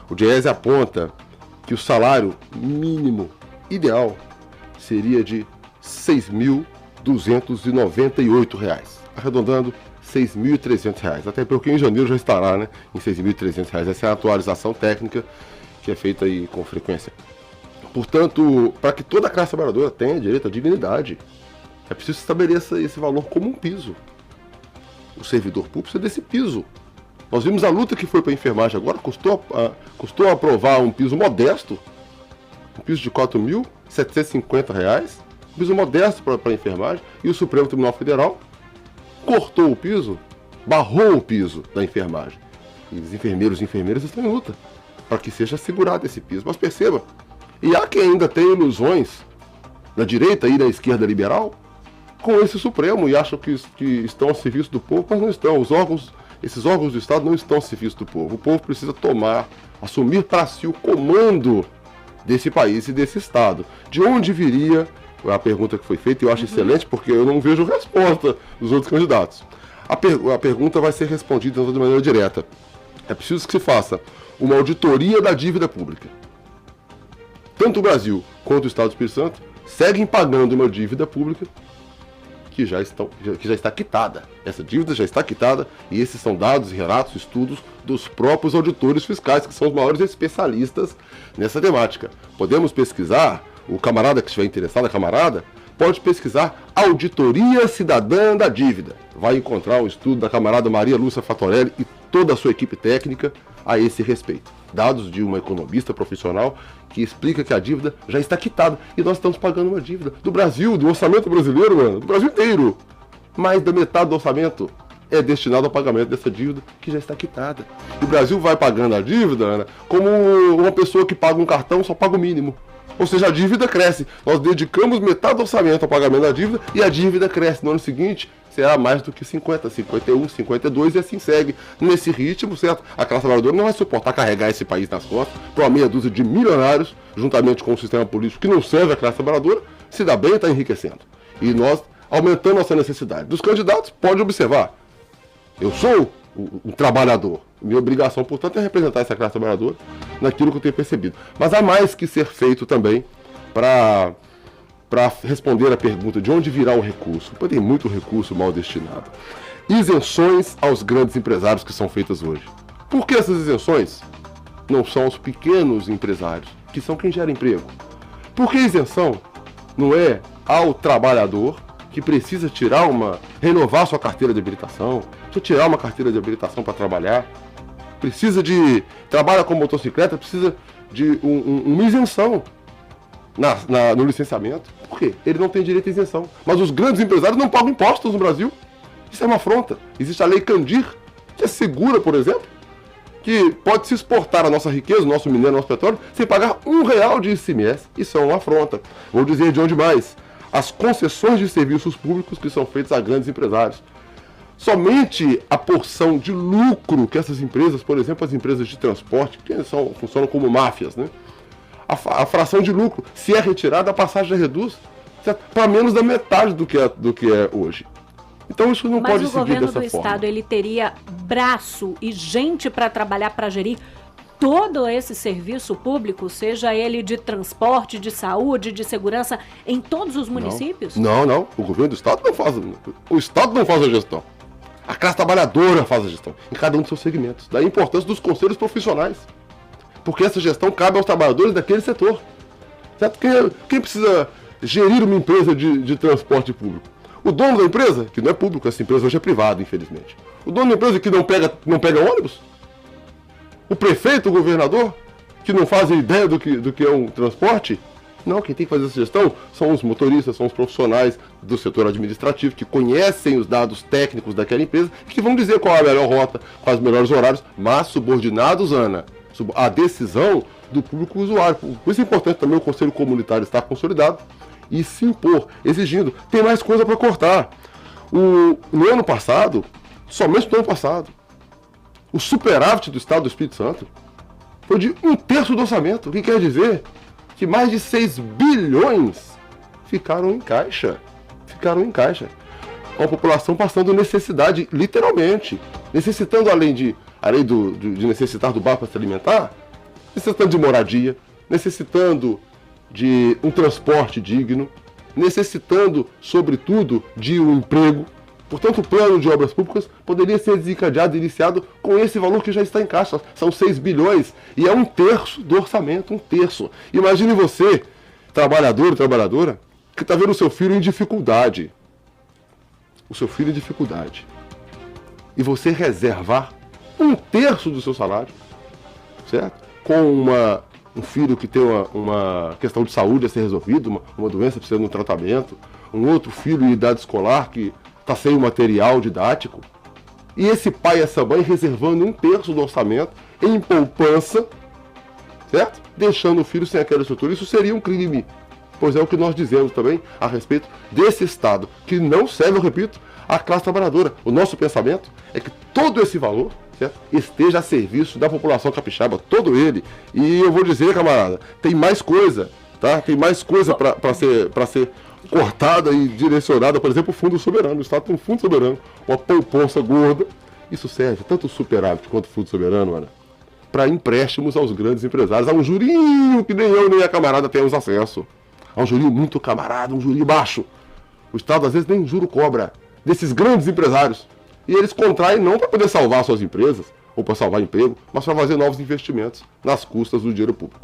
O Diese aponta que o salário mínimo ideal seria de R$ 6.298, arredondando R$ 6.300, até porque em janeiro já estará, né, em R$ 6.300. Essa é a atualização técnica que é feita aí com frequência. Portanto, para que toda a classe trabalhadora tenha direito à dignidade, é preciso estabelecer esse valor como um piso. O servidor público precisa desse piso. Nós vimos a luta que foi para a enfermagem agora, custou aprovar um piso modesto, um piso de R$ 4.750, um piso modesto para a enfermagem, e o Supremo Tribunal Federal cortou o piso, barrou o piso da enfermagem. E os enfermeiros e enfermeiras estão em luta para que seja assegurado esse piso. Mas perceba, e há quem ainda tem ilusões na direita e na esquerda liberal com esse Supremo e acham que estão a serviço do povo, mas não estão. Esses órgãos do Estado não estão a serviço do povo. O povo precisa assumir para si o comando desse país e desse Estado. De onde viria a pergunta que foi feita? Eu acho excelente, porque eu não vejo resposta dos outros candidatos. A pergunta vai ser respondida de maneira direta. É preciso que se faça uma auditoria da dívida pública. Tanto o Brasil quanto o Estado do Espírito Santo seguem pagando uma dívida pública que já está quitada. Essa dívida já está quitada, e esses são dados, relatos, estudos dos próprios auditores fiscais, que são os maiores especialistas nessa temática. Podemos pesquisar, o camarada que estiver interessado, a camarada, pode pesquisar Auditoria Cidadã da Dívida. Vai encontrar um estudo da camarada Maria Lúcia Fatorelli e toda a sua equipe técnica a esse respeito. Dados de uma economista profissional que explica que a dívida já está quitada. E nós estamos pagando uma dívida do Brasil, do orçamento brasileiro, mano, do Brasil inteiro. Mais da metade do orçamento é destinado ao pagamento dessa dívida que já está quitada. E o Brasil vai pagando a dívida, Ana, como uma pessoa que paga um cartão só paga o mínimo. Ou seja, a dívida cresce. Nós dedicamos metade do orçamento ao pagamento da dívida e a dívida cresce. No ano seguinte será mais do que 50, 51, 52 e assim segue. Nesse ritmo, certo? A classe trabalhadora não vai suportar carregar esse país nas costas para uma meia dúzia de milionários, juntamente com o sistema político que não serve a classe trabalhadora, se dá bem e está enriquecendo. E nós aumentando nossa necessidade. Dos candidatos, pode observar. Eu sou um trabalhador. Minha obrigação, portanto, é representar essa classe trabalhadora naquilo que eu tenho percebido. Mas há mais que ser feito também para responder a pergunta de onde virá o recurso. Porque tem muito recurso mal destinado. Isenções aos grandes empresários que são feitas hoje. Por que essas isenções não são aos pequenos empresários, que são quem gera emprego? Por que isenção não é ao trabalhador que precisa renovar sua carteira de habilitação, precisa tirar uma carteira de habilitação para trabalhar, trabalha com motocicleta, precisa de uma isenção no licenciamento? Por quê? Ele não tem direito à isenção. Mas os grandes empresários não pagam impostos no Brasil. Isso é uma afronta. Existe a lei Candir, que assegura, por exemplo, que pode se exportar a nossa riqueza, o nosso minério, o nosso petróleo, sem pagar R$1 de ICMS. Isso é uma afronta. Vou dizer de onde mais. As concessões de serviços públicos que são feitas a grandes empresários. Somente a porção de lucro que essas empresas, por exemplo, as empresas de transporte, que funcionam como máfias, né? A fração de lucro, se é retirada, a passagem já reduz para menos da metade do que é hoje. Então isso não pode seguir dessa forma. Mas o governo do Estado, ele teria braço e gente para trabalhar, para gerir todo esse serviço público, seja ele de transporte, de saúde, de segurança, em todos os municípios? Não. O governo do Estado não faz. O Estado não faz a gestão. A classe trabalhadora faz a gestão, em cada um dos seus segmentos. Daí a importância dos conselhos profissionais. Porque essa gestão cabe aos trabalhadores daquele setor. Certo? Quem precisa gerir uma empresa de transporte público? O dono da empresa, que não é público, essa empresa hoje é privada, infelizmente. O dono da empresa que não pega ônibus? O prefeito, o governador, que não fazem ideia do que é um transporte? Não, quem tem que fazer essa gestão são os motoristas, são os profissionais do setor administrativo, que conhecem os dados técnicos daquela empresa, que vão dizer qual é a melhor rota, quais os melhores horários, mas subordinados, Ana, à decisão do público usuário. Por isso é importante também o Conselho Comunitário estar consolidado e se impor, exigindo. Tem mais coisa para cortar. No ano passado, somente no ano passado, o superávit do Estado do Espírito Santo foi de 1/3 do orçamento, o que quer dizer que mais de 6 bilhões ficaram em caixa. Com a população passando necessidade, literalmente. Necessitando, além de necessitar do bar para se alimentar, necessitando de moradia, necessitando de um transporte digno, necessitando, sobretudo, de um emprego. Portanto, o plano de obras públicas poderia ser desencadeado e iniciado com esse valor que já está em caixa. São 6 bilhões e é 1/3 do orçamento, 1/3. Imagine você, trabalhador e trabalhadora, que está vendo o seu filho em dificuldade. O seu filho em dificuldade. E você reservar 1/3 do seu salário, certo? Com um filho que tem uma questão de saúde a ser resolvida, uma doença precisando de um tratamento, um outro filho em idade escolar que está sem o material didático, e esse pai e essa mãe reservando 1/3 do orçamento em poupança, certo? Deixando o filho sem aquela estrutura. Isso seria um crime, pois é o que nós dizemos também a respeito desse Estado, que não serve, eu repito, à classe trabalhadora. O nosso pensamento é que todo esse valor, certo, esteja a serviço da população capixaba, todo ele. E eu vou dizer, camarada, tem mais coisa, tá? Tem mais coisa para ser cortada e direcionada, por exemplo, o Fundo Soberano. O Estado tem um Fundo Soberano, uma poupança gorda. Isso serve, tanto o superávit quanto o Fundo Soberano, Ana, para empréstimos aos grandes empresários. Há um jurinho que nem eu nem a camarada temos acesso. Há um jurinho muito camarada, um jurinho baixo. O Estado às vezes nem juro cobra desses grandes empresários. E eles contraem não para poder salvar suas empresas ou para salvar emprego, mas para fazer novos investimentos nas custas do dinheiro público.